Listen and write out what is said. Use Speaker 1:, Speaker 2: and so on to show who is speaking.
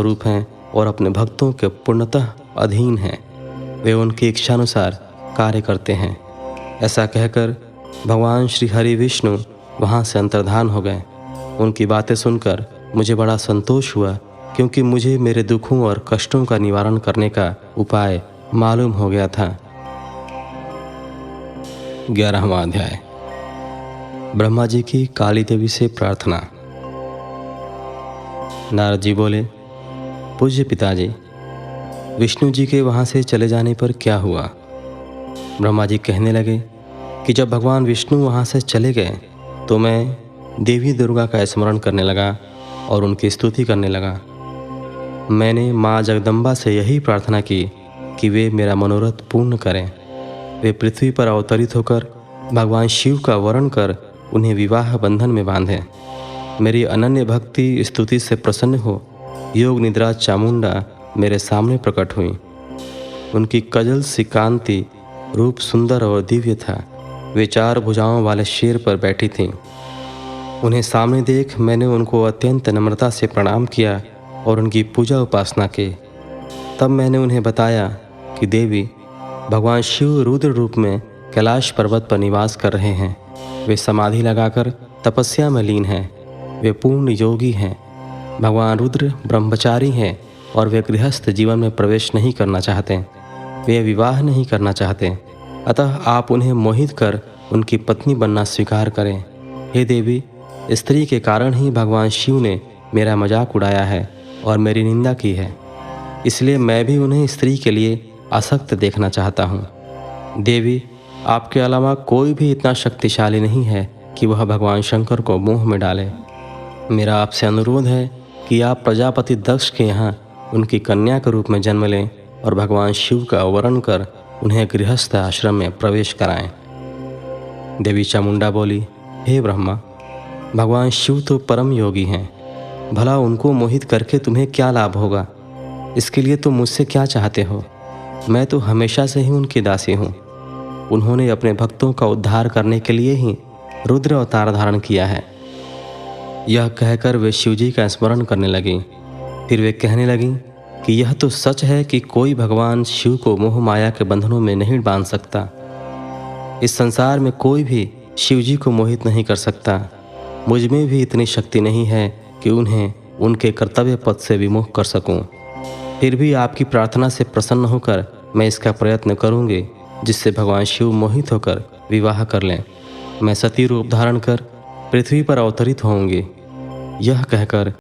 Speaker 1: स्वरूप हैं और अपने भक्तों के पूर्णतः अधीन हैं। वे उनकी इच्छानुसार कार्य करते हैं। ऐसा कहकर भगवान श्री हरि विष्णु वहाँ से अंतर्धान हो गए। उनकी बातें सुनकर मुझे बड़ा संतोष हुआ, क्योंकि मुझे मेरे दुखों और कष्टों का निवारण करने का उपाय मालूम हो गया था। 11वां अध्याय। ब्रह्मा जी की काली देवी से प्रार्थना। नारद जी बोले, पूज्य पिताजी, विष्णु जी के वहाँ से चले जाने पर क्या हुआ? ब्रह्मा जी कहने लगे कि जब भगवान विष्णु वहाँ से चले गए तो मैं देवी दुर्गा का स्मरण करने लगा और उनकी स्तुति करने लगा। मैंने माँ जगदम्बा से यही प्रार्थना की कि वे मेरा मनोरथ पूर्ण करें। वे पृथ्वी पर अवतरित होकर भगवान शिव का वरण कर उन्हें विवाह बंधन में बांधें। मेरी अनन्य भक्ति स्तुति से प्रसन्न हो योग निद्रा चामुंडा मेरे सामने प्रकट हुई। उनकी कजल सी कांति रूप सुंदर और दिव्य था। वे 4 भुजाओं वाले शेर पर बैठी थीं। उन्हें सामने देख मैंने उनको अत्यंत नम्रता से प्रणाम किया और उनकी पूजा उपासना की। तब मैंने उन्हें बताया कि देवी, भगवान शिव रुद्र रूप में कैलाश पर्वत पर निवास कर रहे हैं। वे समाधि लगाकर तपस्या में लीन हैं। वे पूर्ण योगी हैं। भगवान रुद्र ब्रह्मचारी हैं और वे गृहस्थ जीवन में प्रवेश नहीं करना चाहते। वे विवाह नहीं करना चाहते। अतः आप उन्हें मोहित कर उनकी पत्नी बनना स्वीकार करें। हे देवी, स्त्री के कारण ही भगवान शिव ने मेरा मजाक उड़ाया है और मेरी निंदा की है। इसलिए मैं भी उन्हें स्त्री के लिए आसक्त देखना चाहता हूँ। देवी, आपके अलावा कोई भी इतना शक्तिशाली नहीं है कि वह भगवान शंकर को मोह में डाले। मेरा आपसे अनुरोध है कि आप प्रजापति दक्ष के यहाँ उनकी कन्या के रूप में जन्म लें और भगवान शिव का वरण कर उन्हें गृहस्थ आश्रम में प्रवेश कराएं। देवी चामुंडा बोली, हे ब्रह्मा, भगवान शिव तो परम योगी हैं। भला उनको मोहित करके तुम्हें क्या लाभ होगा? इसके लिए तुम मुझसे क्या चाहते हो? मैं तो हमेशा से ही उनकी दासी हूँ। उन्होंने अपने भक्तों का उद्धार करने के लिए ही रुद्र अवतार धारण किया है। यह कहकर वे शिवजी का स्मरण करने लगीं। फिर वे कहने लगीं कि यह तो सच है कि कोई भगवान शिव को मोह माया के बंधनों में नहीं बांध सकता। इस संसार में कोई भी शिवजी को मोहित नहीं कर सकता। मुझ में भी इतनी शक्ति नहीं है कि उन्हें उनके कर्तव्य पथ से विमुख कर सकूं। फिर भी आपकी प्रार्थना से प्रसन्न होकर मैं इसका प्रयत्न करूंगी, जिससे भगवान शिव मोहित होकर विवाह कर लें। मैं सती रूप धारण कर पृथ्वी पर अवतरित होंगी। यह कहकर